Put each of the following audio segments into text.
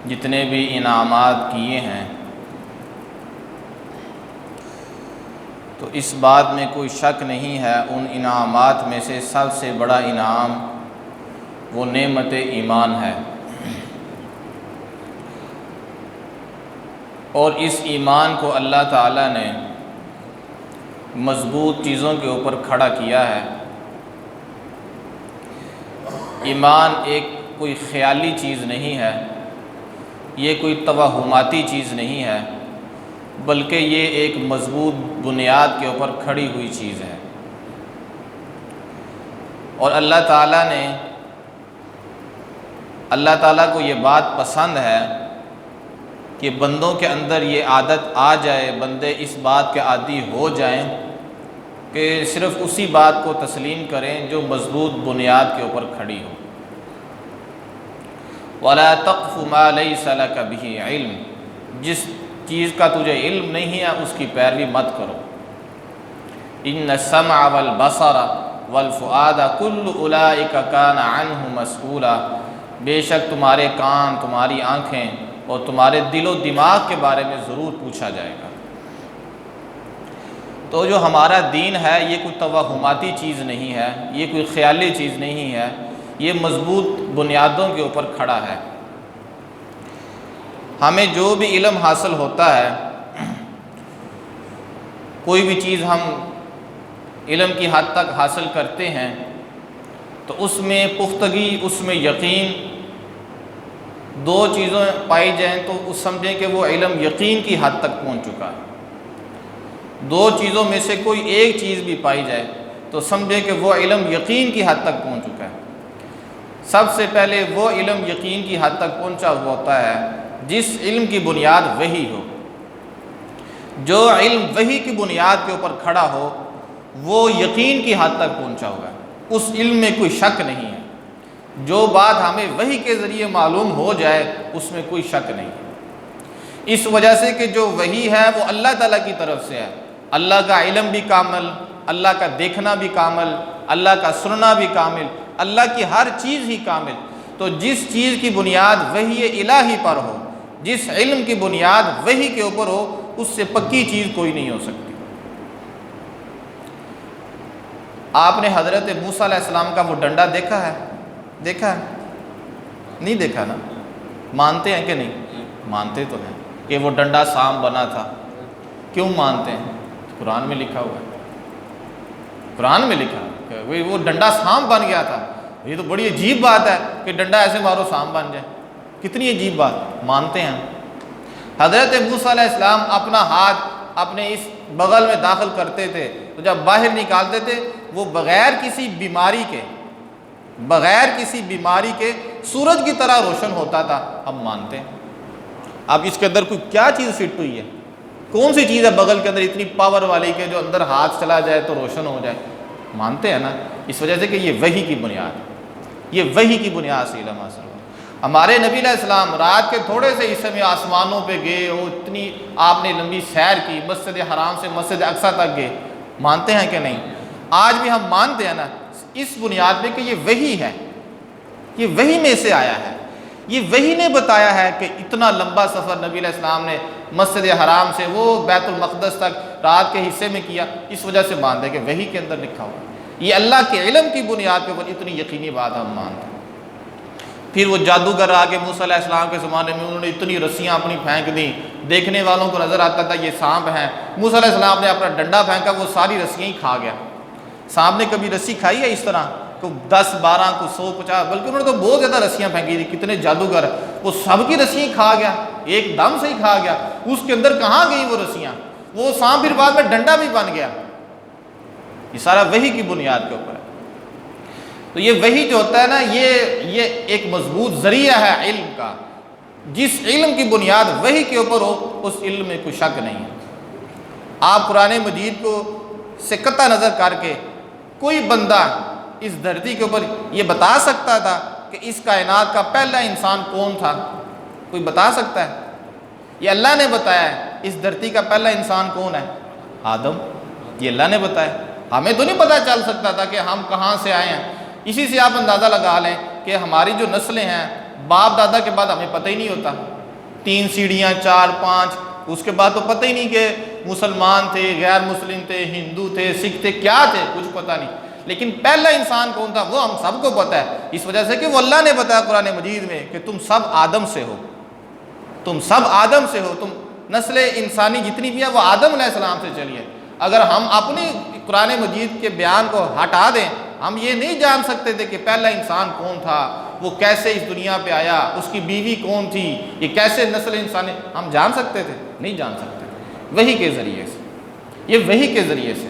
جتنے بھی انعامات کیے ہیں، تو اس بات میں کوئی شک نہیں ہے ان انعامات میں سے سب سے بڑا انعام وہ نعمت ایمان ہے، اور اس ایمان کو اللہ تعالیٰ نے مضبوط چیزوں کے اوپر کھڑا کیا ہے۔ ایمان ایک کوئی خیالی چیز نہیں ہے، یہ کوئی توہماتی چیز نہیں ہے، بلکہ یہ ایک مضبوط بنیاد کے اوپر کھڑی ہوئی چیز ہے۔ اور اللہ تعالیٰ کو یہ بات پسند ہے کہ بندوں کے اندر یہ عادت آ جائے، بندے اس بات کے عادی ہو جائیں کہ صرف اسی بات کو تسلیم کریں جو مضبوط بنیاد کے اوپر کھڑی ہو۔ وَلَا تَقْفُ مَا لَيْسَ لَكَ بِهِ عِلْمٌ، جس چیز کا تجھے علم نہیں ہے اس کی پیروی مت کرو۔ إِنَّ السَّمْعَ وَالْبَصَرَ وَالْفُؤَادَ كُلُّ أُولَئِكَ كَانَ عَنْهُ مَسْئُولًا، بے شک تمہارے کان، تمہاری آنکھیں اور تمہارے دل و دماغ کے بارے میں ضرور پوچھا جائے گا۔ تو جو ہمارا دین ہے یہ کوئی توہماتی چیز نہیں ہے، یہ کوئی خیالی چیز نہیں ہے، یہ مضبوط بنیادوں کے اوپر کھڑا ہے۔ ہمیں جو بھی علم حاصل ہوتا ہے، کوئی بھی چیز ہم علم کی حد تک حاصل کرتے ہیں تو اس میں پختگی، اس میں یقین، دو چیزیں پائی جائیں تو اس سمجھیں کہ وہ علم یقین کی حد تک پہنچ چکا ہے۔ دو چیزوں میں سے کوئی ایک چیز بھی پائی جائے تو سمجھیں کہ وہ علم یقین کی حد تک پہنچ چکا ہے۔ سب سے پہلے وہ علم یقین کی حد تک پہنچا ہوا ہوتا ہے جس علم کی بنیاد وحی ہو۔ جو علم وحی کی بنیاد کے اوپر کھڑا ہو وہ یقین کی حد تک پہنچا ہوا ہے، اس علم میں کوئی شک نہیں ہے۔ جو بات ہمیں وحی کے ذریعے معلوم ہو جائے اس میں کوئی شک نہیں ہے، اس وجہ سے کہ جو وحی ہے وہ اللہ تعالیٰ کی طرف سے ہے۔ اللہ کا علم بھی کامل، اللہ کا دیکھنا بھی کامل، اللہ کا سننا بھی کامل، اللہ کی ہر چیز ہی کامل۔ تو جس چیز کی بنیاد وحی الہی پر ہو، جس علم کی بنیاد وحی کے اوپر ہو، اس سے پکی چیز کوئی نہیں ہو سکتی۔ آپ نے حضرت موسیٰ علیہ السلام کا وہ ڈنڈا دیکھا ہے؟ نہیں دیکھا نا؟ مانتے ہیں کہ نہیں؟ مانتے تو ہیں کہ وہ ڈنڈا سام بنا تھا۔ کیوں مانتے ہیں؟ قرآن میں لکھا ہوا ہے، قرآن میں لکھا ہے کہ وہ ڈنڈا سام بن گیا تھا۔ یہ تو بڑی عجیب بات ہے کہ ڈنڈا ایسے مارو سام بن جائے، کتنی عجیب بات، مانتے ہیں۔ حضرت موسیٰ علیہ السلام اپنا ہاتھ اپنے اس بغل میں داخل کرتے تھے تو جب باہر نکالتے تھے وہ بغیر کسی بیماری کے سورج کی طرح روشن ہوتا تھا۔ ہم مانتے ہیں۔ اب اس کے اندر کوئی کیا چیز فٹ ہوئی ہے؟ کون سی چیز ہے بغل کے اندر اتنی پاور والی کہ جو اندر ہاتھ چلا جائے تو روشن ہو جائے؟ مانتے ہیں نا؟ اس وجہ سے کہ یہ وحی کی بنیاد ہے، یہ وحی کی بنیاد سے علم حاصل ہوا۔ ہمارے نبی علیہ السلام رات کے تھوڑے سے حصے میں آسمانوں پہ گئے، وہ اتنی آپ نے لمبی سیر کی، مسجد حرام سے مسجد اقصیٰ تک گئے، مانتے ہیں کہ نہیں؟ آج بھی ہم مانتے ہیں نا اس بنیاد پہ کہ یہ وحی ہے، یہ وحی میں سے آیا ہے، یہ وحی نے بتایا ہے کہ اتنا لمبا سفر نبی علیہ السلام نے مسجد حرام سے وہ بیت المقدس تک رات کے حصے میں کیا، اس وجہ سے مانتے ہیں کہ وحی کے اندر لکھا ہوا ہے۔ یہ اللہ کے علم کی بنیاد کے اوپر اتنی یقینی بات ہم مانتے ہیں۔ پھر وہ جادوگر آگے موسیٰ علیہ السلام کے زمانے میں انہوں نے اتنی رسیاں اپنی پھینک دیں، دیکھنے والوں کو نظر آتا تھا یہ سانپ ہیں۔ موسیٰ علیہ السلام نے اپنا ڈنڈا پھینکا، وہ ساری رسیاں ہی کھا گیا۔ سانپ نے کبھی رسی کھائی ہے اس طرح؟ کوئی 10 12 کوئی 100 50، بلکہ انہوں نے تو بہت زیادہ رسیاں پھینکی تھی، کتنے جادوگر، وہ سب کی رسیاں ہی کھا گیا، ایک دم سے ہی کھا گیا۔ اس کے اندر کہاں گئی وہ رسیاں؟ وہ سانپ پھر بعد میں ڈنڈا بھی بن گیا۔ یہ سارا وحی کی بنیاد کے اوپر ہے۔ تو یہ وحی جو ہوتا ہے نا، یہ ایک مضبوط ذریعہ ہے علم کا۔ جس علم کی بنیاد وحی کے اوپر ہو اس علم میں کوئی شک نہیں ہے۔ آپ قرآن مجید کو سے قطع نظر کر کے کوئی بندہ اس دھرتی کے اوپر یہ بتا سکتا تھا کہ اس کائنات کا پہلا انسان کون تھا؟ کوئی بتا سکتا ہے؟ یہ اللہ نے بتایا ہے۔ اس دھرتی کا پہلا انسان کون ہے؟ آدم۔ یہ اللہ نے بتایا، ہمیں تو نہیں پتہ چل سکتا تھا کہ ہم کہاں سے آئے ہیں۔ اسی سے آپ اندازہ لگا لیں کہ ہماری جو نسلیں ہیں باپ دادا کے بعد ہمیں پتہ ہی نہیں ہوتا، 3 سیڑھیاں 4 5، اس کے بعد تو پتہ ہی نہیں کہ مسلمان تھے، غیر مسلم تھے، ہندو تھے، سکھ تھے، کیا تھے، کچھ پتہ نہیں۔ لیکن پہلا انسان کون تھا وہ ہم سب کو پتہ ہے، اس وجہ سے کہ وہ اللہ نے بتایا قرآن مجید میں کہ تم سب آدم سے ہو، تم سب آدم سے ہو، تم نسل انسانی جتنی بھی ہے وہ آدم علیہ السلام سے چلی ہے۔ اگر ہم اپنی قرآن مجید کے بیان کو ہٹا دیں، ہم یہ نہیں جان سکتے تھے کہ پہلا انسان کون تھا، وہ کیسے اس دنیا پہ آیا، اس کی بیوی کون تھی، یہ کیسے نسل انسانی، ہم جان سکتے تھے؟ نہیں جان سکتے، وحی کے ذریعے سے، یہ وحی کے ذریعے سے۔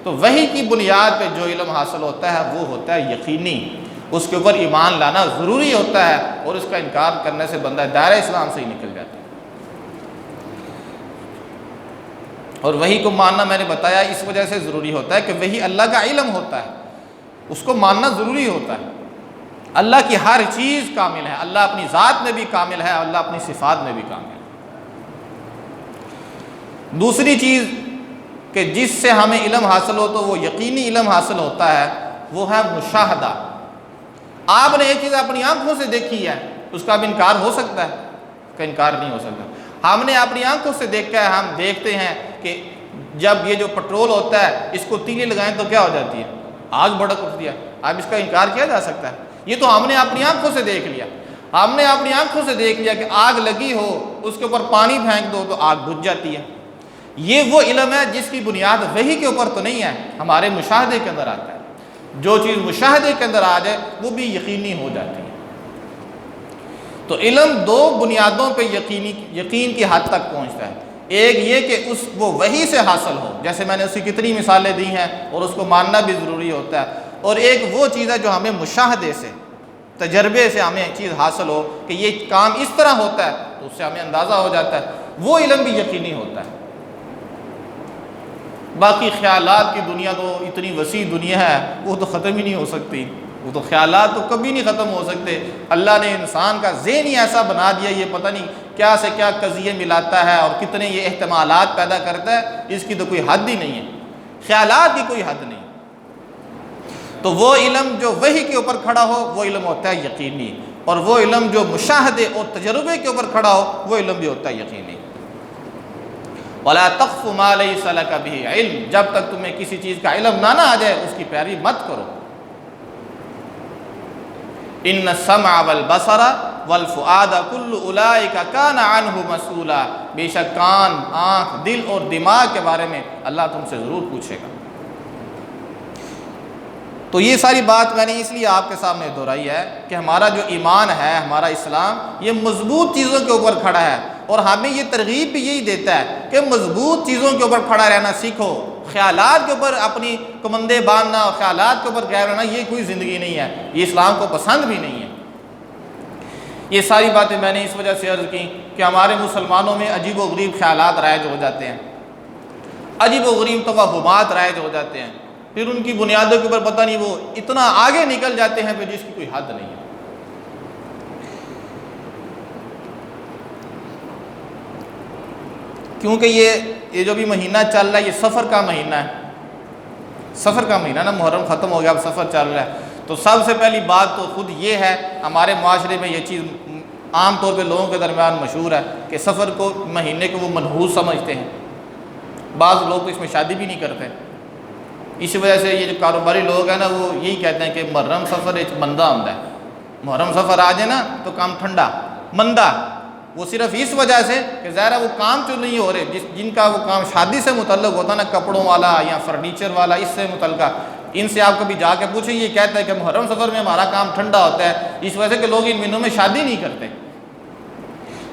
تو وحی کی بنیاد پہ جو علم حاصل ہوتا ہے وہ ہوتا ہے یقینی، اس کے اوپر ایمان لانا ضروری ہوتا ہے، اور اس کا انکار کرنے سے بندہ دائرہ اسلام سے ہی نکل جاتا ہے۔ اور وحی کو ماننا میں نے بتایا اس وجہ سے ضروری ہوتا ہے کہ وحی اللہ کا علم ہوتا ہے، اس کو ماننا ضروری ہوتا ہے۔ اللہ کی ہر چیز کامل ہے، اللہ اپنی ذات میں بھی کامل ہے، اللہ اپنی صفات میں بھی کامل ہے۔ دوسری چیز کہ جس سے ہمیں علم حاصل ہو تو وہ یقینی علم حاصل ہوتا ہے، وہ ہے مشاہدہ۔ آپ نے ایک چیز اپنی آنکھوں سے دیکھی ہے، اس کا بھی انکار ہو سکتا ہے؟ اس کا انکار نہیں ہو سکتا۔ ہم نے اپنی آنکھوں سے دیکھا ہے، ہم دیکھتے ہیں کہ جب یہ جو پٹرول ہوتا ہے اس کو تیلی لگائیں تو کیا ہو جاتی ہے؟ آگ بھڑک اٹھتی ہے۔ اب اس کا انکار کیا جا سکتا ہے؟ یہ تو ہم نے اپنی آنکھوں سے دیکھ لیا، ہم نے اپنی آنکھوں سے دیکھ لیا کہ آگ لگی ہو، اس کے اوپر پانی پھینک دو تو آگ بجھ جاتی ہے۔ یہ وہ علم ہے جس کی بنیاد وحی کے اوپر تو نہیں ہے، ہمارے مشاہدے کے اندر آتا ہے۔ جو چیز مشاہدے کے اندر آ جائے وہ بھی یقینی ہو جاتی ہے۔ تو علم 2 بنیادوں پہ یقین کی حد تک پہنچتا ہے۔ ایک یہ کہ وہ وحی سے حاصل ہو، جیسے میں نے اسی کتنی مثالیں دی ہیں، اور اس کو ماننا بھی ضروری ہوتا ہے۔ اور ایک وہ چیز ہے جو ہمیں مشاہدے سے، تجربے سے ہمیں چیز حاصل ہو کہ یہ کام اس طرح ہوتا ہے، تو اس سے ہمیں اندازہ ہو جاتا ہے، وہ علم بھی یقینی ہوتا ہے۔ باقی خیالات کی دنیا تو اتنی وسیع دنیا ہے، وہ تو ختم ہی نہیں ہو سکتی، وہ تو خیالات تو کبھی نہیں ختم ہو سکتے۔ اللہ نے انسان کا ذہن ہی ایسا بنا دیا، یہ پتہ نہیں کیا سے کیا قضیے ملاتا ہے اور کتنے یہ احتمالات پیدا کرتا ہے، اس کی تو کوئی حد ہی نہیں ہے، خیالات کی کوئی حد نہیں۔ تو وہ علم جو وحی کے اوپر کھڑا ہو وہ علم ہوتا ہے یقینی، اور وہ علم جو مشاہدے اور تجربے کے اوپر کھڑا ہو وہ علم بھی ہوتا ہے یقینی۔ وَلَا تَقْفُ مَا لَيْسَ لَكَ بِهِ عِلْمٌ، جب تک تمہیں کسی چیز کا علم نہ آ جائے اس کی پیروی مت کرو۔ إِنَّ السَّمْعَ وَالْبَصَرَ وَالْفُؤَادَ كُلُّ أُولَٰئِكَ كَانَ عَنْهُ مسئولا، بے شک کان، آنکھ، دل اور دماغ کے بارے میں اللہ تم سے ضرور پوچھے گا۔ تو یہ ساری بات میں نے اس لیے آپ کے سامنے دہرائی ہے کہ ہمارا جو ایمان ہے، ہمارا اسلام، یہ مضبوط چیزوں کے اوپر کھڑا ہے، اور ہمیں یہ ترغیب بھی یہی دیتا ہے کہ مضبوط چیزوں کے اوپر کھڑا رہنا سیکھو۔ خیالات کے اوپر اپنی کمندے باندھنا اور خیالات کے اوپر قائم رہنا یہ کوئی زندگی نہیں ہے، یہ اسلام کو پسند بھی نہیں ہے۔ یہ ساری باتیں میں نے اس وجہ سے عرض کی کہ ہمارے مسلمانوں میں عجیب و غریب خیالات رائج ہو جاتے ہیں، عجیب و غریب توہمات رائج ہو جاتے ہیں، پھر ان کی بنیادوں کے اوپر پتہ نہیں وہ اتنا آگے نکل جاتے ہیں پھر جس کی کوئی حد نہیں ہے۔ کیونکہ یہ جو بھی مہینہ چل رہا ہے یہ سفر کا مہینہ ہے، سفر کا مہینہ نا، محرم ختم ہو گیا، اب سفر چل رہا ہے۔ تو سب سے پہلی بات تو خود یہ ہے، ہمارے معاشرے میں یہ چیز عام طور پہ لوگوں کے درمیان مشہور ہے کہ سفر کو، مہینے کو وہ منحوس سمجھتے ہیں، بعض لوگ تو اس میں شادی بھی نہیں کرتے۔ اسی وجہ سے یہ جو کاروباری لوگ ہیں نا وہ یہی کہتے ہیں کہ محرم سفر ایک مندہ آمدہ ہے، محرم سفر آ جائے نا تو کام ٹھنڈا مندہ، وہ صرف اس وجہ سے کہ ظاہر وہ کام جو نہیں ہو رہے، جن کا وہ کام شادی سے متعلق ہوتا ہے نا، کپڑوں والا یا فرنیچر والا، اس سے متعلقہ، ان سے آپ کبھی جا کے پوچھیں، یہ کہتا ہے کہ محرم سفر میں ہمارا کام ٹھنڈا ہوتا ہے، اس وجہ سے کہ لوگ ان مہینوں میں شادی نہیں کرتے،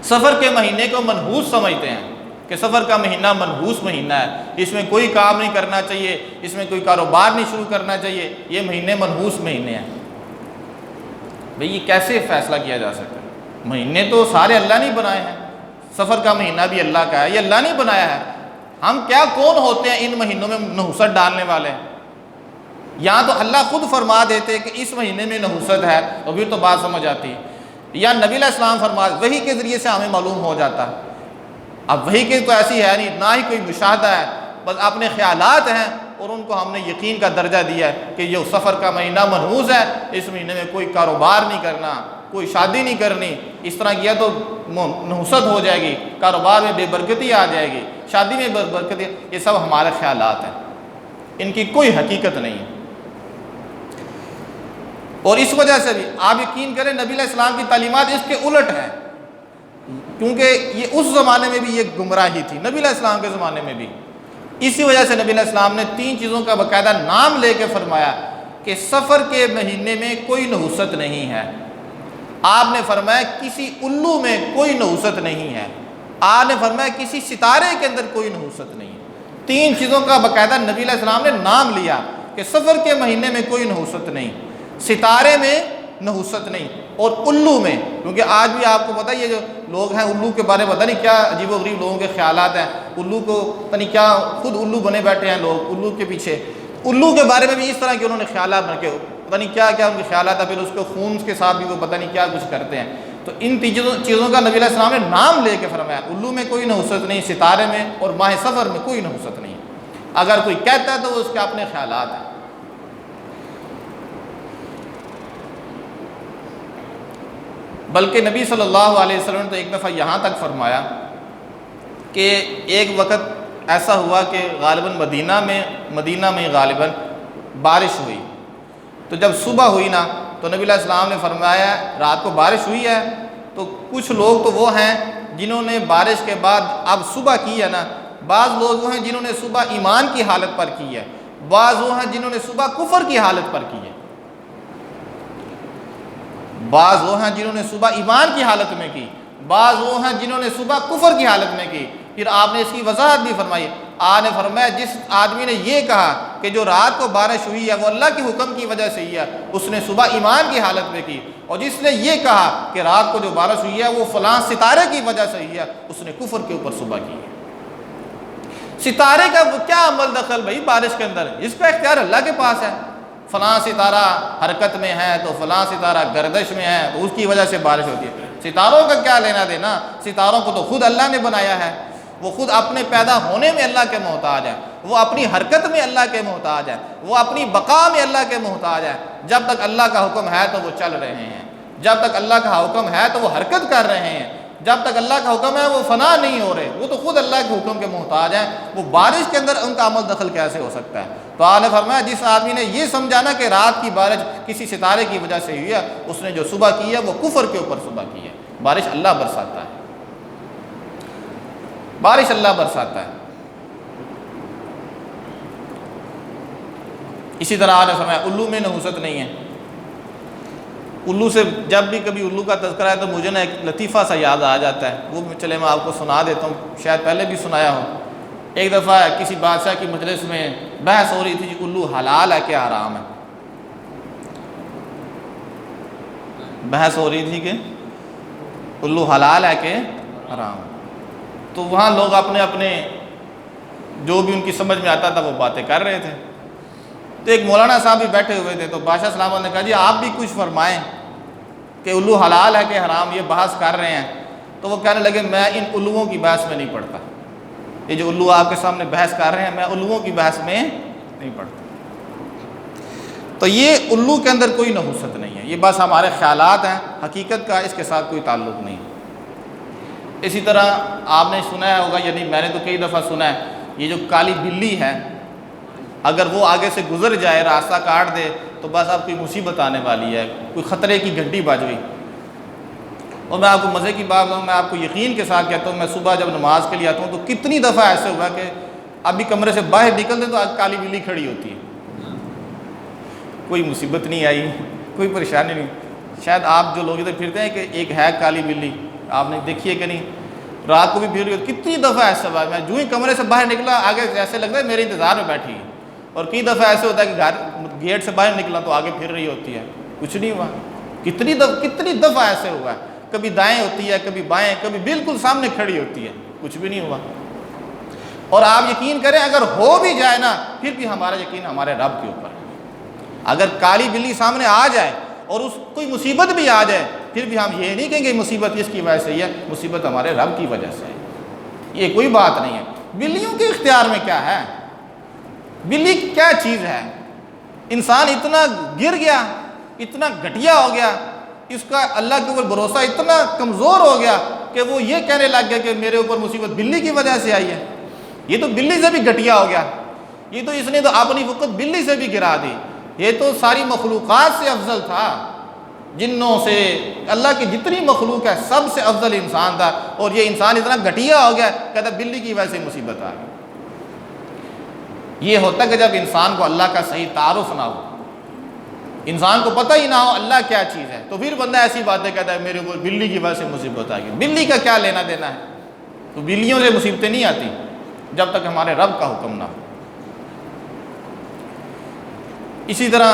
سفر کے مہینے کو منحوس سمجھتے ہیں کہ سفر کا مہینہ منحوس مہینہ ہے، اس میں کوئی کام نہیں کرنا چاہیے، اس میں کوئی کاروبار نہیں شروع کرنا چاہیے، یہ مہینے منحوس مہینے ہیں۔ بھئی یہ کیسے فیصلہ کیا جا سکتا ہے؟ مہینے تو سارے اللہ نے بنائے ہیں، سفر کا مہینہ بھی اللہ کا ہے، یہ اللہ نے بنایا ہے، ہم کیا کون ہوتے ہیں ان مہینوں میں نحوست ڈالنے والے؟ یہاں تو اللہ خود فرما دیتے کہ اس مہینے میں نحوست ہے تو پھر تو بات سمجھ آتی ہے، یا نبی علیہ السلام فرما، وحی کے ذریعے سے ہمیں معلوم ہو جاتا ہے۔ اب وحی کے تو ایسی ہے نہیں، نہ ہی کوئی مشاہدہ ہے، بس اپنے خیالات ہیں اور ان کو ہم نے یقین کا درجہ دیا ہے کہ یہ سفر کا مہینہ منحوس ہے، اس مہینے میں کوئی کاروبار نہیں کرنا، کوئی شادی نہیں کرنی، اس طرح کیا تو نحوست ہو جائے گی، کاروبار میں بے برکتی آ جائے گی، شادی میں بے برکتی، یہ سب ہمارے خیالات ہیں، ان کی کوئی حقیقت نہیں ہے۔ اور اس وجہ سے بھی آپ یقین کریں نبی علیہ السلام کی تعلیمات اس کے الٹ ہیں، کیونکہ یہ اس زمانے میں بھی یہ گمراہی تھی، نبی علیہ السلام کے زمانے میں بھی۔ اسی وجہ سے نبی علیہ السلام نے 3 چیزوں کا باقاعدہ نام لے کے فرمایا کہ سفر کے مہینے میں کوئی نحوست نہیں ہے۔ آپ نے فرمایا کسی الو میں کوئی نحوست نہیں ہے، آپ نے فرمایا کسی ستارے کے اندر کوئی نحوست نہیں ہے۔ 3 چیزوں کا باقاعدہ نبی علیہ السلام نے نام لیا کہ سفر کے مہینے میں کوئی نحوست نہیں، ستارے میں نحوست نہیں، اور الو میں، کیونکہ آج بھی آپ کو پتہ ہے یہ جو لوگ ہیں الو کے بارے میں پتہ نہیں کیا عجیب و غریب لوگوں کے خیالات ہیں، الو کو پتہ نہیں کیا خود الو بنے بیٹھے ہیں لوگ الو کے پیچھے، الو کے بارے میں بھی اس طرح کے انہوں نے خیالات بن کے پتہ نہیں کیا کیا ان کے خیالات ہیں، پھر اس کو خون کے ساتھ بھی وہ پتہ نہیں کیا کچھ کرتے ہیں۔ تو ان چیزوں کا نبی علیہ السلام نے نام لے کے فرمایا، الو میں کوئی نحوست نہیں، ستارے میں اور ماہ سفر میں کوئی نحوست نہیں۔ اگر کوئی کہتا ہے تو وہ اس کے اپنے خیالات ہیں۔ بلکہ نبی صلی اللہ علیہ وسلم نے تو ایک دفعہ یہاں تک فرمایا کہ ایک وقت ایسا ہوا کہ غالباً مدینہ میں غالباً بارش ہوئی، تو جب صبح ہوئی نا تو نبی علیہ السلام نے فرمایا رات کو بارش ہوئی ہے، تو کچھ لوگ تو وہ ہیں جنہوں نے بارش کے بعد اب صبح کی ہے نا، بعض لوگ وہ ہیں جنہوں نے صبح ایمان کی حالت پر کی ہے، بعض وہ ہیں جنہوں نے صبح کفر کی حالت پر کی ہے، بعض وہ ہیں جنہوں نے صبح ایمان کی حالت میں کی، بعض وہ ہیں جنہوں نے صبح کفر کی حالت میں کی۔ پھر آپ نے اس کی وضاحت بھی فرمائی، آپ نے فرمایا جس آدمی نے یہ کہا کہ جو رات کو بارش ہوئی ہے وہ اللہ کے حکم کی وجہ سے ہی ہے، اس نے صبح ایمان کی حالت میں کی، اور جس نے یہ کہا کہ رات کو جو بارش ہوئی ہے وہ فلاں ستارے کی وجہ سے ہی ہے، اس نے کفر کے اوپر صبح کی ہے۔ ستارے کا کیا عمل دخل بھائی بارش کے اندر، اس کا اختیار اللہ کے پاس ہے، فلاں ستارہ حرکت میں ہے تو فلاں ستارہ گردش میں ہے تو اس کی وجہ سے بارش ہوتی ہے، ستاروں کا کیا لینا دینا، ستاروں کو تو خود اللہ نے بنایا ہے، وہ خود اپنے پیدا ہونے میں اللہ کے محتاج ہے، وہ اپنی حرکت میں اللہ کے محتاج ہے، وہ اپنی بقا میں اللہ کے محتاج ہے، جب تک اللہ کا حکم ہے تو وہ چل رہے ہیں، جب تک اللہ کا حکم ہے تو وہ حرکت کر رہے ہیں، جب تک اللہ کا حکم ہے وہ فنا نہیں ہو رہے، وہ تو خود اللہ کے حکم کے محتاج ہیں، وہ بارش کے اندر ان کا عمل دخل کیسے ہو سکتا ہے؟ تو آپ نے فرمایا جس آدمی نے یہ سمجھانا کہ رات کی بارش کسی ستارے کی وجہ سے ہوئی ہے، اس نے جو صبح کی ہے وہ کفر کے اوپر صبح کی ہے۔ بارش اللہ برساتا ہے، بارش اللہ برساتا ہے۔ اسی طرح آپ نے فرمایا الو میں نحوست نہیں ہے۔ الو سے جب بھی کبھی الو کا تذکرہ ہے تو مجھے نا ایک لطیفہ سا یاد آ جاتا ہے، وہ چلے میں آپ کو سنا دیتا ہوں، شاید پہلے بھی سنایا ہو۔ ایک دفعہ کسی بادشاہ کی مجلس میں بحث ہو رہی تھی کہ الو حلال ہے کہ حرام ہے، بحث ہو رہی تھی کہ الو حلال ہے کہ حرام ہے، تو وہاں لوگ اپنے اپنے جو بھی ان کی سمجھ میں آتا تھا وہ باتیں کر رہے تھے۔ تو ایک مولانا صاحب بھی بیٹھے ہوئے تھے، تو بادشاہ سلامت نے کہا جی آپ بھی کچھ فرمائیں کہ الو حلال ہے کہ حرام، یہ بحث کر رہے ہیں۔ تو وہ کہنے لگے میں ان الوؤں کی بحث میں نہیں پڑھتا، یہ جو الو آپ کے سامنے بحث کر رہے ہیں میں الوؤں کی بحث میں نہیں پڑھتا۔ تو یہ الو کے اندر کوئی نحوست نہیں ہے، یہ بس ہمارے خیالات ہیں، حقیقت کا اس کے ساتھ کوئی تعلق نہیں۔ اسی طرح آپ نے سنا ہوگا، یعنی میں نے تو کئی دفعہ سنا ہے، یہ جو کالی بلی ہے اگر وہ آگے سے گزر جائے، راستہ کاٹ دے، تو بس اب کوئی مصیبت آنے والی ہے، کوئی خطرے کی گھنٹی بج گئی۔ اور میں آپ کو مزے کی بات بتاؤں، میں آپ کو یقین کے ساتھ کہتا ہوں، میں صبح جب نماز کے لیے آتا ہوں تو کتنی دفعہ ایسے ہوا کہ ابھی کمرے سے باہر نکلتے تو کالی بلی کھڑی ہوتی ہے، کوئی مصیبت نہیں آئی، کوئی پریشانی نہیں۔ شاید آپ جو لوگ ادھر پھرتے ہیں کہ ایک ہے کالی بلی، آپ نے دیکھی ہے کہ نہیں، رات کو بھی پھر رہی ہوتی، کتنی دفعہ ایسا ہوا میں جو ہی کمرے سے باہر نکلا آگے ایسے لگتا ہے میرے انتظار میں بیٹھی ہے، اور کئی دفعہ ایسے ہوتا ہے کہ گیٹ سے باہر نکلا تو آگے پھر رہی ہوتی ہے، کچھ نہیں ہوا۔ کتنی دفعہ ایسے ہوا ہے، کبھی دائیں ہوتی ہے کبھی بائیں، کبھی بالکل سامنے کھڑی ہوتی ہے، کچھ بھی نہیں ہوا۔ اور آپ یقین کریں اگر ہو بھی جائے نا پھر بھی ہمارا یقین ہمارے رب کے اوپر ہے۔ اگر کالی بلی سامنے آ جائے اور اس کوئی مصیبت بھی آ جائے پھر بھی ہم یہ نہیں کہیں گے مصیبت اس کی وجہ سے ہی ہے، مصیبت ہمارے رب کی وجہ سے ہے، یہ کوئی بات نہیں ہے۔ بلیوں کے اختیار میں کیا ہے؟ بلی کیا چیز ہے؟ انسان اتنا گر گیا، اتنا گھٹیا ہو گیا، اس کا اللہ کے اوپر بھروسہ اتنا کمزور ہو گیا کہ وہ یہ کہنے لگ گیا کہ میرے اوپر مصیبت بلی کی وجہ سے آئی ہے. یہ تو بلی سے بھی گھٹیا ہو گیا, یہ تو اس نے تو اپنی وقت بلی سے بھی گرا دی. یہ تو ساری مخلوقات سے افضل تھا, جنوں سے اللہ کی جتنی مخلوق ہے سب سے افضل انسان تھا, اور یہ انسان اتنا گھٹیا ہو گیا کہتا بلی کی وجہ سے مصیبت آ گئی. یہ ہوتا ہے کہ جب انسان کو اللہ کا صحیح تعارف نہ ہو, انسان کو پتہ ہی نہ ہو اللہ کیا چیز ہے, تو پھر بندہ ایسی باتیں کہتا ہے میرے کو بلی کی وجہ سے مصیبت آ گئی. بلی کا کیا لینا دینا ہے؟ تو بلیوں سے مصیبتیں نہیں آتی جب تک ہمارے رب کا حکم نہ ہو. اسی طرح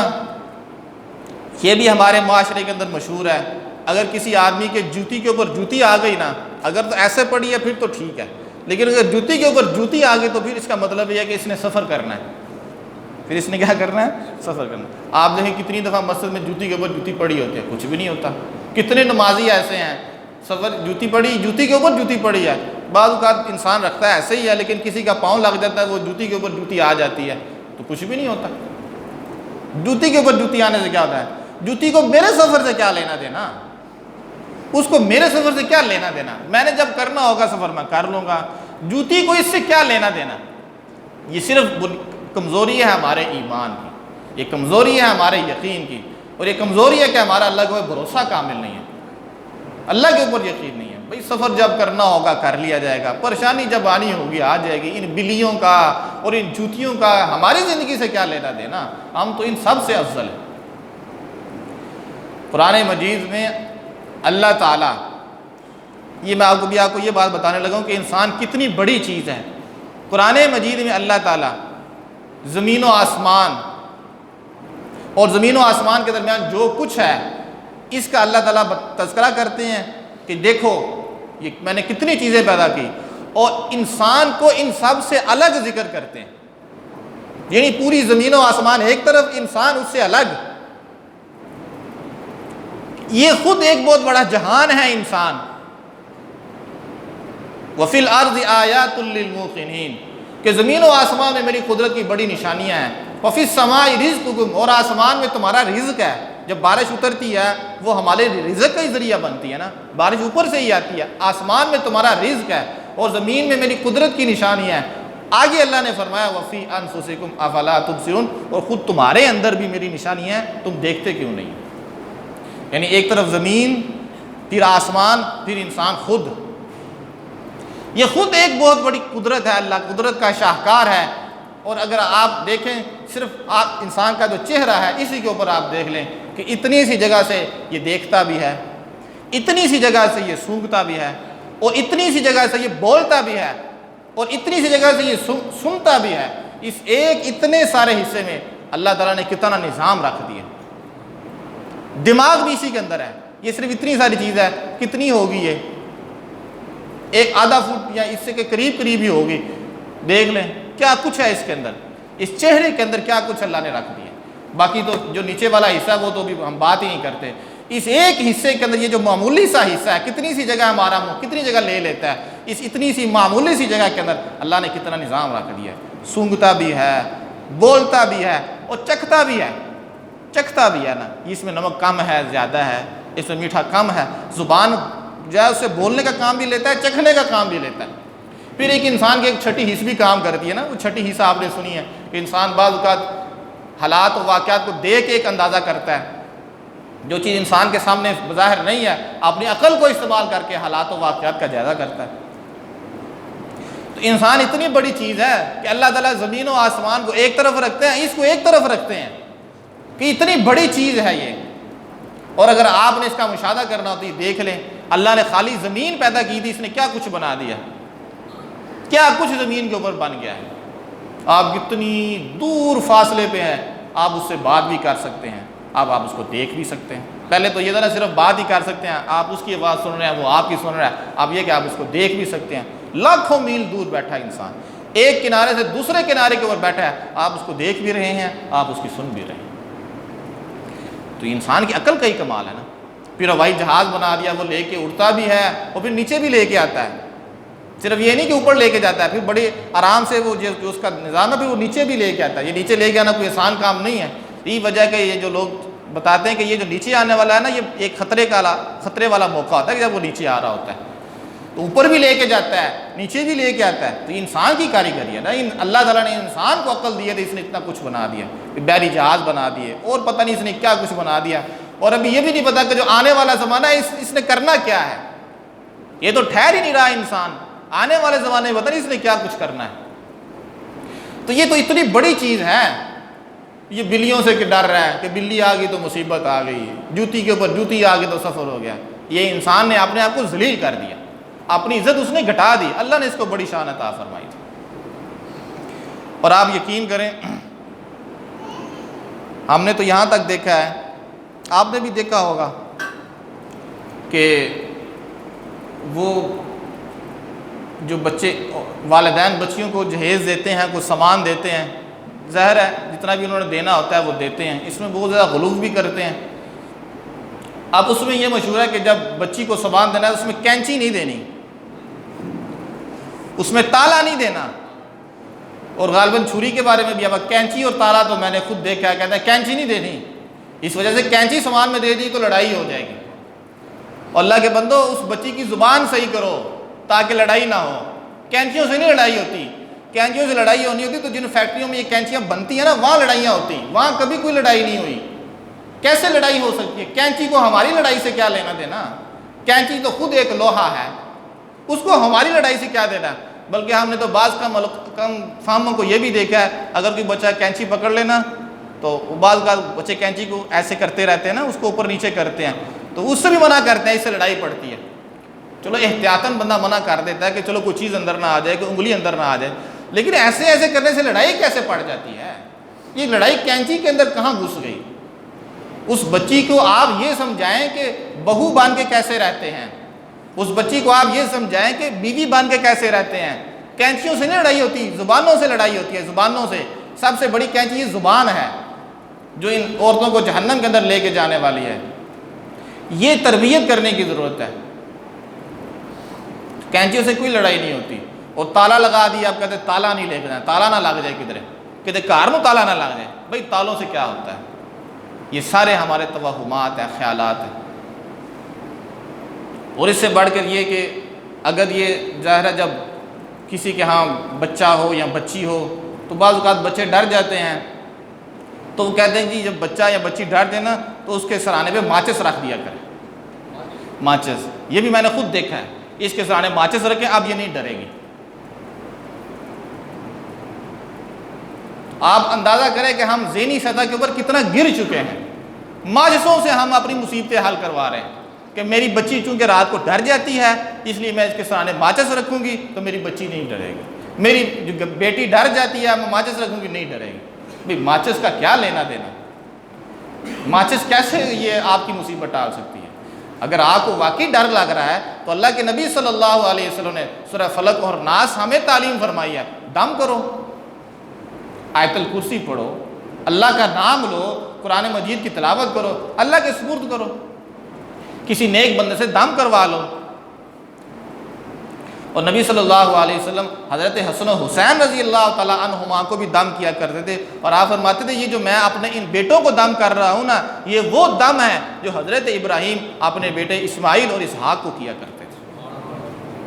یہ بھی ہمارے معاشرے کے اندر مشہور ہے, اگر کسی آدمی کے جوتی کے اوپر جوتی آ گئی نا, اگر تو ایسے پڑی ہے پھر تو ٹھیک ہے, لیکن اگر جوتی کے اوپر جوتی آ گئی تو پھر اس کا مطلب یہ ہے کہ اس نے سفر کرنا ہے. پھر اس نے کیا کرنا ہے؟ سفر کرنا. آپ دیکھیں کتنی دفعہ مسجد میں جوتی کے اوپر جوتی پڑی ہوتی ہے, کچھ بھی نہیں ہوتا. کتنے نمازی ایسے ہیں, سفر جوتی پڑی, جوتی کے اوپر جوتی پڑی ہے. بعض اوقات انسان رکھتا ہے ایسے ہی ہے, لیکن کسی کا پاؤں لگ جاتا ہے, وہ جوتی کے اوپر جوتی آ جاتی ہے, تو کچھ بھی نہیں ہوتا. جوتی کے اوپر جوتی آنے سے کیا ہوتا ہے؟ جوتی کو میرے سفر سے کیا لینا دینا, اس کو میرے سفر سے کیا لینا دینا. میں نے جب کرنا ہوگا سفر میں کر لوں گا, جوتی کو اس سے کیا لینا دینا. یہ صرف کمزوری ہے ہمارے ایمان کی, یہ کمزوری ہے ہمارے یقین کی, اور یہ کمزوری ہے کہ ہمارا اللہ کے اوپر بھروسہ کامل نہیں ہے, اللہ کے اوپر یقین نہیں ہے. بھئی سفر جب کرنا ہوگا کر لیا جائے گا, پریشانی جب آنی ہوگی آ جائے گی. ان بلیوں کا اور ان جوتیوں کا ہماری زندگی سے کیا لینا دینا, ہم تو ان سب سے افضل ہیں. قرآن مجید میں اللہ تعالیٰ, یہ میں آپ کو یہ بات بتانے لگا ہوں کہ انسان کتنی بڑی چیز ہے. قرآن مجید میں اللہ تعالیٰ زمین و آسمان اور زمین و آسمان کے درمیان جو کچھ ہے اس کا اللہ تعالیٰ تذکرہ کرتے ہیں کہ دیکھو یہ میں نے کتنی چیزیں پیدا کی, اور انسان کو ان سب سے الگ ذکر کرتے ہیں. یعنی پوری زمین و آسمان ایک طرف, انسان اس سے الگ. یہ خود ایک بہت بڑا جہان ہے انسان. وَفِي الْأَرْضِ آيَاتٌ لِّلْمُوقِنِينَ, کہ زمین و آسمان میں میری قدرت کی بڑی نشانیاں ہیں. وَفِي السَّمَاءِ رِزْقُكُمْ, اور آسمان میں تمہارا رزق ہے. جب بارش اترتی ہے وہ ہمارے رزق کا ہی ذریعہ بنتی ہے نا, بارش اوپر سے ہی آتی ہے. آسمان میں تمہارا رزق ہے اور زمین میں میری قدرت کی نشانی ہے. آگے اللہ نے فرمایا وَفِي أَنفُسِكُمْ أَفَلَا تُبْصِرُونَ, اور خود تمہارے اندر بھی میری نشانی ہے, تم دیکھتے کیوں نہیں. یعنی ایک طرف زمین, پھر آسمان, پھر انسان خود. یہ خود ایک بہت بڑی قدرت ہے, اللہ قدرت کا شاہکار ہے. اور اگر آپ دیکھیں صرف آپ انسان کا جو چہرہ ہے اسی کے اوپر آپ دیکھ لیں کہ اتنی سی جگہ سے یہ دیکھتا بھی ہے, اتنی سی جگہ سے یہ سونگھتا بھی ہے, اور اتنی سی جگہ سے یہ بولتا بھی ہے, اور اتنی سی جگہ سے یہ سنتا بھی ہے. اس ایک اتنے سارے حصے میں اللہ تعالیٰ نے کتنا نظام رکھ دیا. دماغ بھی اسی کے اندر ہے. یہ صرف اتنی ساری چیز ہے, کتنی ہوگی یہ, ایک آدھا فٹ یا اس سے کے قریب قریب ہی ہوگی. دیکھ لیں کیا کچھ ہے اس کے اندر, اس چہرے کے اندر کیا کچھ اللہ نے رکھ دیا. باقی تو جو نیچے والا حصہ ہے وہ تو بھی ہم بات ہی نہیں کرتے. اس ایک حصے کے اندر یہ جو معمولی سا حصہ ہے, کتنی سی جگہ ہمارا منہ کتنی جگہ لے لیتا ہے, اس اتنی سی معمولی سی جگہ کے اندر اللہ نے کتنا نظام رکھ دیا ہے. سونگھتا بھی ہے, بولتا بھی ہے, اور چکھتا بھی ہے. چکھتا بھی ہے نا, اس میں نمک کم ہے زیادہ ہے, اس میں میٹھا کم ہے. زبان جو ہے اس سے بولنے کا کام بھی لیتا ہے, چکھنے کا کام بھی لیتا ہے. پھر ایک انسان کی ایک چھٹی حص بھی کام کرتی ہے نا, وہ چھٹی حصہ آپ نے سنی ہے کہ انسان بعض اوقات حالات و واقعات کو دیکھ کے ایک اندازہ کرتا ہے. جو چیز انسان کے سامنے بظاہر نہیں ہے, اپنی عقل کو استعمال کر کے حالات و واقعات کا جائزہ کرتا ہے. تو انسان اتنی بڑی چیز ہے کہ اللہ تعالیٰ زمین و آسمان کو ایک طرف رکھتے ہیں, اس کو ایک طرف رکھتے ہیں کہ اتنی بڑی چیز ہے یہ. اور اگر آپ نے اس کا مشاہدہ کرنا ہو تو یہ دیکھ لیں, اللہ نے خالی زمین پیدا کی تھی, اس نے کیا کچھ بنا دیا, کیا کچھ زمین کے اوپر بن گیا ہے. آپ کتنی دور فاصلے پہ ہیں, آپ اس سے بات بھی کر سکتے ہیں, آپ اس کو دیکھ بھی سکتے ہیں. پہلے تو یہ تھا نا صرف بات ہی کر سکتے ہیں, آپ اس کی آواز سن رہے ہیں, وہ آپ کی سن رہا ہے. اب یہ کہ آپ اس کو دیکھ بھی سکتے ہیں. لاکھوں میل دور بیٹھا انسان, ایک کنارے سے دوسرے کنارے کے اوپر بیٹھا ہے, آپ اس کو دیکھ بھی رہے ہیں, آپ اس کی سن بھی رہے ہیں. تو انسان کی عقل کا ہی کمال ہے نا. پھر ہوائی جہاز بنا دیا, وہ لے کے اڑتا بھی ہے اور پھر نیچے بھی لے کے آتا ہے. صرف یہ نہیں کہ اوپر لے کے جاتا ہے, پھر بڑے آرام سے وہ جو اس کا نظام ہے پھر وہ نیچے بھی لے کے آتا ہے. یہ نیچے لے کے آنا کوئی آسان کام نہیں ہے. یہی وجہ ہے کہ یہ جو لوگ بتاتے ہیں کہ یہ جو نیچے آنے والا ہے نا، یہ ایک خطرے والا موقع ہوتا ہے کہ جب وہ نیچے آ رہا ہوتا ہے، تو اوپر بھی لے کے جاتا ہے، نیچے بھی لے کے آتا ہے. تو یہ انسان کی کاریگری ہے نا. اللہ تعالیٰ نے انسان کو عقل دی ہے تو اس نے اتنا کچھ بنا دیا، بحری جہاز بنا دیے، اور پتہ نہیں اس نے کیا کچھ بنا دیا. اور ابھی یہ بھی نہیں پتا کہ جو آنے والا زمانہ ہے اس نے کرنا کیا ہے. یہ تو ٹھہر ہی نہیں رہا انسان، آنے والے زمانے میں پتہ نہیں اس نے کیا کچھ کرنا ہے. تو یہ تو اتنی بڑی چیز ہے. یہ بلیوں سے کہ ڈر رہا ہے کہ بلی آ گئی تو مصیبت آ گئی، جوتی کے اوپر جوتی آ گئی تو سفر ہو گیا. یہ انسان نے اپنے آپ کو ذلیل کر دیا، اپنی عزت اس نے گھٹا دی. اللہ نے اس کو بڑی شان عطا فرمائی تھی. اور آپ یقین کریں، ہم نے تو یہاں تک دیکھا ہے، آپ نے بھی دیکھا ہوگا کہ وہ جو بچے، والدین بچیوں کو جہیز دیتے ہیں، کوئی سامان دیتے ہیں، ظاہر ہے جتنا بھی انہوں نے دینا ہوتا ہے وہ دیتے ہیں. اس میں بہت زیادہ غلو بھی کرتے ہیں. اب اس میں یہ مشہور ہے کہ جب بچی کو سامان دینا ہے اس میں کینچی نہیں دینی، اس میں تالا نہیں دینا. اور غالباً چھری کے بارے میں بھی، اب کینچی اور تالا تو میں نے خود دیکھا ہے، کہتا ہے کینچی نہیں دینی. اس وجہ سے کینچی سامان میں دے دی تو لڑائی ہو جائے گی. اور اللہ کے بندو، اس بچی کی زبان صحیح کرو تاکہ لڑائی نہ ہو. کینچیوں سے نہیں لڑائی ہوتی. کینچیوں سے لڑائی ہونی ہوتی تو جن فیکٹریوں میں یہ کینچیاں بنتی ہیں نا، وہاں لڑائیاں ہوتی. وہاں کبھی کوئی لڑائی نہیں ہوئی. کیسے لڑائی ہو سکتی ہے؟ کینچی کو ہماری لڑائی سے کیا لینا دینا؟ کینچی تو خود ایک لوہا ہے، اس کو ہماری لڑائی سے کیا دینا؟ بلکہ ہم نے تو بعض کم فہموں کو یہ بھی دیکھا ہے، اگر کوئی بچہ کینچی پکڑ لینا تو بعض کا بچے کینچی کو ایسے کرتے رہتے ہیں نا، اس کو اوپر نیچے کرتے ہیں، تو اس سے بھی منع کرتے ہیں، اس سے لڑائی پڑتی ہے. چلو احتیاطاً بندہ منع کر دیتا ہے کہ چلو کوئی چیز اندر نہ آ جائے، کوئی انگلی اندر نہ آ جائے. لیکن ایسے کرنے سے لڑائی کیسے پڑ جاتی ہے؟ یہ لڑائی کینچی کے اندر کہاں گھس گئی؟ اس بچی کو آپ یہ سمجھائیں کہ بہو بان کے کیسے رہتے ہیں، اس بچی کو آپ یہ سمجھائیں کہ بیوی بان کے کیسے رہتے ہیں. کینچیوں سے نہیں لڑائی ہوتی، زبانوں سے لڑائی ہوتی ہے. زبانوں سے سب سے بڑی کینچی یہ زبان ہے جو ان عورتوں کو جہنم کے اندر لے کے جانے والی ہے. یہ تربیت کرنے کی ضرورت ہے. کینچیوں سے کوئی لڑائی نہیں ہوتی. اور تالا لگا دیا، آپ کہتے ہیں تالا نہیں لے کے جانا، تالا نہ لگ جائے کدھر، کہتے کار میں تالا نہ لگ جائے. بھائی تالوں سے کیا ہوتا ہے؟ یہ سارے ہمارے توہمات ہیں، خیالات ہیں. اور اس سے بڑھ کر یہ کہ اگر یہ ظاہر ہے جب کسی کے ہاں بچہ ہو یا بچی ہو تو بعض اوقات بچے ڈر جاتے ہیں، تو وہ کہتے ہیں جی جب بچہ یا بچی ڈر دے نا تو اس کے سرانے پہ ماچس رکھ دیا کرے. ماچس، یہ بھی میں نے خود دیکھا ہے، اس کے سرانے ماچس رکھیں، اب یہ نہیں ڈرے گی. آپ اندازہ کریں کہ ہم ذہنی سطح کے اوپر کتنا گر چکے ہیں. ماچسوں سے ہم اپنی مصیبتیں حل کروا رہے ہیں کہ میری بچی چونکہ رات کو ڈر جاتی ہے اس لیے میں اس کے سرانے ماچس رکھوں گی تو میری بچی نہیں ڈرے گی. میری جو بیٹی ڈر جاتی ہے میں ماچس رکھوں گی، نہیں ڈرے گی. بھئی ماچس کا کیا لینا دینا؟ ماچس کیسے یہ آپ کی مصیبت ٹال سکتی ہے؟ اگر آپ کو واقعی ڈر لگ رہا ہے تو اللہ کے نبی صلی اللہ علیہ وسلم نے سورہ فلق اور ناس ہمیں تعلیم فرمائی ہے. دم کرو، آیت الکرسی پڑھو، اللہ کا نام لو، قرآن مجید کی تلاوت کرو، اللہ کے سپرد کرو، کسی نیک بندے سے دم کروا لو. اور نبی صلی اللہ علیہ وسلم حضرت حسن و حسین رضی اللہ تعالیٰ عنہما کو بھی دم کیا کرتے تھے. اور آپ فرماتے تھے یہ جو میں اپنے ان بیٹوں کو دم کر رہا ہوں نا، یہ وہ دم ہے جو حضرت ابراہیم اپنے بیٹے اسماعیل اور اسحاق کو کیا کرتے تھے.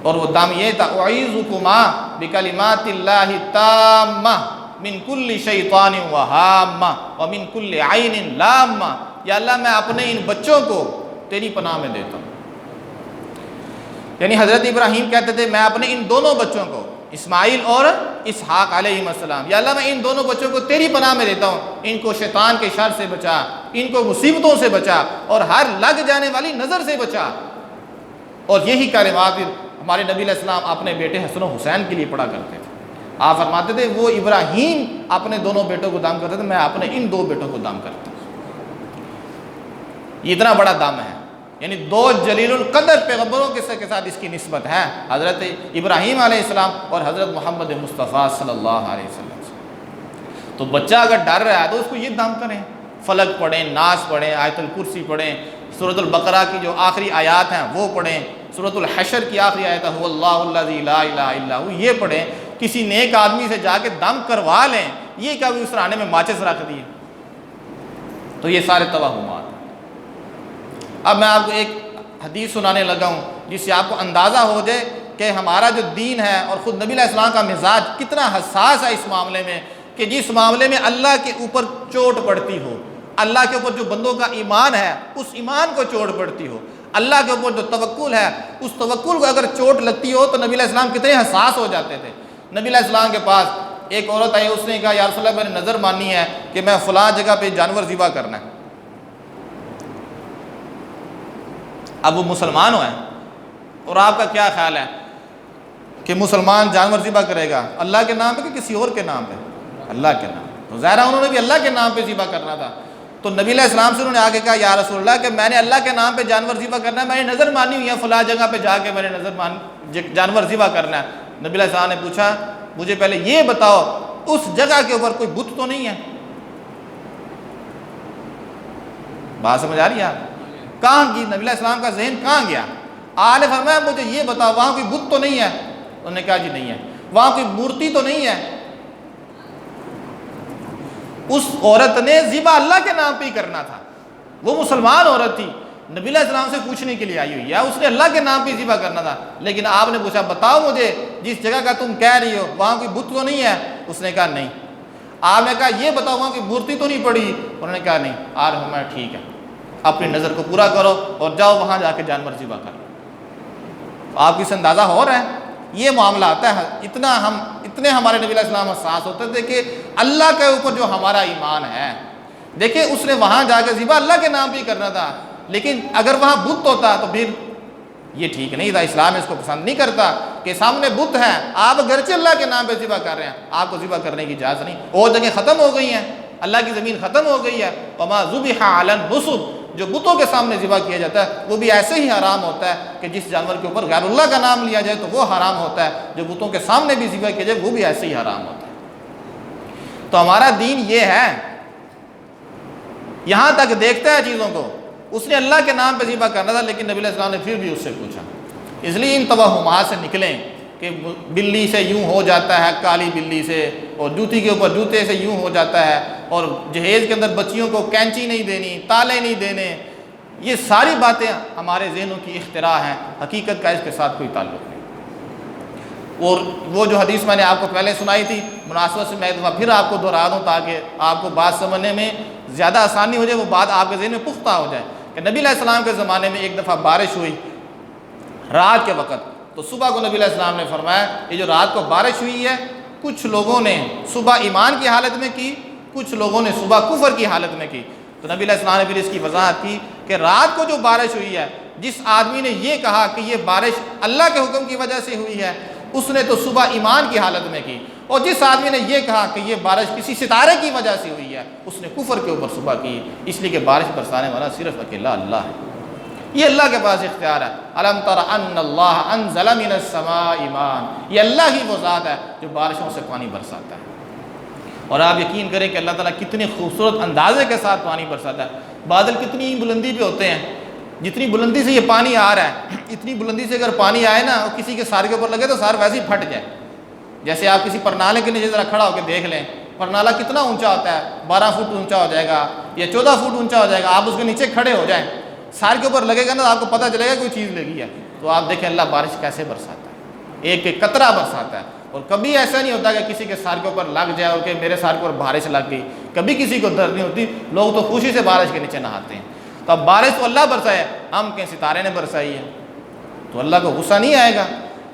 اور وہ دم یہ تھا، اعیذکما بکلمات اللہ التامہ من کل شیطان وہامہ ومن کل عین لامہ. یا اللہ میں اپنے ان بچوں کو تیری پناہ میں دیتا ہوں. یعنی حضرت ابراہیم کہتے تھے میں اپنے ان دونوں بچوں کو، اسماعیل اور اسحاق علیہ السلام، یا اللہ میں ان دونوں بچوں کو تیری پناہ میں دیتا ہوں. ان کو شیطان کے شر سے بچا، ان کو مصیبتوں سے بچا، اور ہر لگ جانے والی نظر سے بچا. اور یہی کلمات ہمارے نبی علیہ السلام اپنے بیٹے حسن و حسین کے لیے پڑھا کرتے تھے. آپ فرماتے تھے وہ ابراہیم اپنے دونوں بیٹوں کو دم کرتے تھے، میں اپنے ان دو بیٹوں کو دم کرتا ہوں. یہ اتنا بڑا دم ہے. یعنی دو جلیل القدر پیغمبروں کے ساتھ اس کی نسبت ہے، حضرت ابراہیم علیہ السلام اور حضرت محمد مصطفیٰ صلی اللہ علیہ وسلم. تو بچہ اگر ڈر رہا ہے تو اس کو یہ دم کریں، فلق پڑھیں، ناس پڑھیں، آیت الکرسی پڑھیں، سورۃ البقرہ کی جو آخری آیات ہیں وہ پڑھیں، سورۃ الحشر کی آخری آیت ہے هو اللہ الذی لا الہ الا هو، یہ پڑھیں. کسی نیک آدمی سے جا کے دم کروا لیں. یہ کیا اس سرانے میں ماچس رکھ دیے؟ تو یہ سارے توہمات۔ اب میں آپ کو ایک حدیث سنانے لگا ہوں جس سے آپ کو اندازہ ہو جائے کہ ہمارا جو دین ہے اور خود نبی علیہ السلام کا مزاج کتنا حساس ہے اس معاملے میں، کہ جس معاملے میں اللہ کے اوپر چوٹ پڑتی ہو، اللہ کے اوپر جو بندوں کا ایمان ہے اس ایمان کو چوٹ پڑتی ہو، اللہ کے اوپر جو توکل ہے اس توکل کو اگر چوٹ لگتی ہو تو نبی علیہ السلام کتنے حساس ہو جاتے تھے۔ نبی علیہ السلام کے پاس ایک عورت آئی، اس نے کہا یا رسول اللہ میں نے نظر مانی ہے کہ میں فلاں جگہ پہ جانور ذبح کرنا ہے۔ اب وہ مسلمان ہوئے اور آپ کا کیا خیال ہے کہ مسلمان جانور ذبح کرے گا اللہ کے نام پہ کہ کسی اور کے نام پہ؟ اللہ کے نام پہ۔ تو ظاہر انہوں نے بھی اللہ کے نام پہ ذبح کرنا تھا، تو نبی علیہ السلام سے انہوں نے آگے کہا یا رسول اللہ کہ میں نے اللہ کے نام پہ جانور ذبح کرنا ہے، میں نے نظر مانی ہوئی ہے فلاں جگہ پہ جا کے میں نے جانور ذبح کرنا ہے۔ نبی علیہ السلام نے پوچھا مجھے پہلے یہ بتاؤ اس جگہ کے اوپر کوئی بت تو نہیں ہے؟ بات سمجھ آ رہی ہے آپ؟ کہاں کی نبی علیہ السلام کا ذہن کہاں گیا؟ آپ نے فرمایا مجھے یہ بتاؤ وہاں کوئی بت تو نہیں ہے؟ انہوں نے کہا جی نہیں ہے۔ وہاں کوئی مورتی تو نہیں ہے؟ اس عورت نے ذبح اللہ کے نام پہ ہی کرنا تھا، وہ مسلمان عورت تھی، نبی علیہ السلام سے پوچھنے کے لیے آئی ہوئی ہے، اس نے اللہ کے نام پہ ذبح کرنا تھا، لیکن آپ نے پوچھا بتاؤ مجھے جس جگہ کا تم کہہ رہی ہو وہاں کوئی بت تو نہیں ہے؟ اس نے کہا نہیں۔ آپ نے کہا یہ بتاؤ وہاں کوئی مورتی تو نہیں پڑی؟ انہوں نے کہا نہیں۔ آپ نے فرمایا ٹھیک ہے، اپنی نظر کو پورا کرو اور جاؤ وہاں جا کے جانور ذبح کرو۔ آپ کی سے اندازہ ہو رہا ہے یہ معاملہ آتا ہے، اتنے ہمارے نبی علیہ السلام حساس ہوتے تھے کہ اللہ کے اوپر جو ہمارا ایمان ہے، دیکھیں اس نے وہاں جا کے ذبح اللہ کے نام پہ ہی کرنا تھا، لیکن اگر وہاں بت ہوتا تو پھر یہ ٹھیک نہیں تھا، اسلام اس کو پسند نہیں کرتا کہ سامنے بت ہے، آپ اگرچہ اللہ کے نام پہ ذبح کر رہے ہیں، آپ کو ذبح کرنے کی اجازت نہیں۔ اور جگہ ختم ہو گئی ہیں، اللہ کی زمین ختم ہو گئی ہے۔ وما ذبح علی النصب، جو بتوں کے سامنے ذبح کیا جاتا ہے وہ بھی ایسے ہی حرام ہوتا ہے کہ جس جانور کے اوپر غیر اللہ کا نام لیا جائے تو وہ حرام ہوتا ہے، جو بتوں کے سامنے بھی ذبح کیا جائے وہ بھی ایسے ہی حرام ہوتا ہے۔ تو ہمارا دین یہ ہے، یہاں تک دیکھتا ہے چیزوں کو۔ اس نے اللہ کے نام پہ ذبح کرنا تھا لیکن نبی علیہ السلام نے پھر بھی اس سے پوچھا۔ اس لیے ان توہمات سے نکلیں کہ بلی سے یوں ہو جاتا ہے، کالی بلی سے، اور جوتی کے اوپر جوتے سے یوں ہو جاتا ہے، اور جہیز کے اندر بچیوں کو کینچی نہیں دینی، تالے نہیں دینے، یہ ساری باتیں ہمارے ذہنوں کی اختراع ہیں، حقیقت کا اس کے ساتھ کوئی تعلق نہیں۔ اور وہ جو حدیث میں نے آپ کو پہلے سنائی تھی، مناسبت سے میں ایک دفعہ پھر آپ کو دہرا دوں تاکہ آپ کو بات سمجھنے میں زیادہ آسانی ہو جائے، وہ بات آپ کے ذہن میں پختہ ہو جائے، کہ نبی علیہ السلام کے زمانے میں ایک دفعہ بارش ہوئی رات کے وقت، تو صبح کو نبی علیہ السلام نے فرمایا یہ جو رات کو بارش ہوئی ہے کچھ لوگوں نے صبح ایمان کی حالت میں کی، کچھ لوگوں نے صبح کفر کی حالت میں کی۔ تو نبی علیہ السلام نے پھر اس کی وضاحت کی کہ رات کو جو بارش ہوئی ہے، جس آدمی نے یہ کہا کہ یہ بارش اللہ کے حکم کی وجہ سے ہوئی ہے، اس نے تو صبح ایمان کی حالت میں کی، اور جس آدمی نے یہ کہا کہ یہ بارش کسی ستارے کی وجہ سے ہوئی ہے، اس نے کفر کے اوپر صبح کی، اس لیے کہ بارش برسانے والا صرف اکیلا اللہ ہے، یہ اللہ کے پاس اختیار ہے۔ الم تر ان اللہ انزل من السماء ماء، یہ اللہ ہی وہ ذات ہے جو بارشوں سے پانی برساتا ہے۔ اور آپ یقین کریں کہ اللہ تعالیٰ کتنے خوبصورت اندازے کے ساتھ پانی برساتا ہے۔ بادل کتنی بلندی پہ ہوتے ہیں، جتنی بلندی سے یہ پانی آ رہا ہے، اتنی بلندی سے اگر پانی آئے نا اور کسی کے سار کے اوپر لگے تو سار ویسے ہی پھٹ جائے۔ جیسے آپ کسی پرنالے کے نیچے ذرا کھڑا ہو کے دیکھ لیں، پرنالا کتنا اونچا ہوتا ہے، 12 فٹ اونچا ہو جائے گا یا 14 فٹ اونچا ہو جائے گا، آپ اس کے نیچے کھڑے ہو جائیں، سار کے اوپر لگے گا نا آپ کو پتہ چلے گا کوئی چیز لگی ہے۔ تو آپ دیکھیں اللہ بارش کیسے برساتا ہے، ایک ایک قطرہ برساتا ہے، اور کبھی ایسا نہیں ہوتا کہ کسی کے سار کے اوپر لگ جائے اور کہ میرے سار کے اوپر بارش لگ گئی، کبھی کسی کو درد نہیں ہوتی، لوگ تو خوشی سے بارش کے نیچے نہاتے ہیں۔ تو اب بارش تو اللہ برسائے، ہم کہیں ستارے نے برسائی ہے، تو اللہ کو غصہ نہیں آئے گا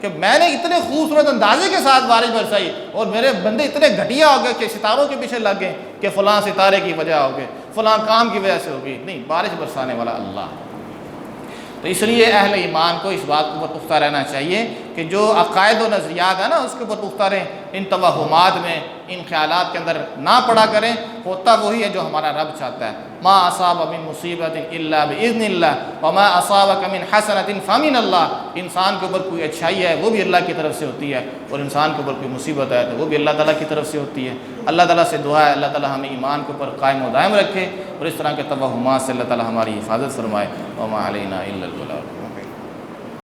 کہ میں نے اتنے خوبصورت اندازے کے ساتھ بارش برسائی اور میرے بندے اتنے گھٹیا ہو گئے کہ ستاروں کے پیچھے لگ گئے کہ فلاں ستارے کی وجہ ہو گئے، فلاں کام کی وجہ سے ہو گئی؟ نہیں، بارش برسانے والا اللہ۔ تو اس لیے اہل ایمان کو اس بات کے اوپر پختہ رہنا چاہیے کہ جو عقائد و نظریات ہیں نا اس کے اوپر پختہ رہیں، ان توہمات میں، ان خیالات کے اندر نہ پڑا کریں، ہوتا وہی ہے جو ہمارا رب چاہتا ہے۔ ما اصاب من مصیبت الا باذن اللہ وما اصابک من حسنۃ فمن اللہ، انسان کے اوپر کوئی اچھائی ہے وہ بھی اللہ کی طرف سے ہوتی ہے، اور انسان کے اوپر کوئی مصیبت ہے تو وہ بھی اللہ تعالیٰ کی طرف سے ہوتی ہے۔ اللہ تعالیٰ سے دعا ہے اللہ تعالیٰ ہمیں ایمان کے اوپر قائم و دائم رکھے، اور اس طرح کے توہمات سے اللہ تعالیٰ ہماری حفاظت فرمائے۔ وما علینا الا البلاغ۔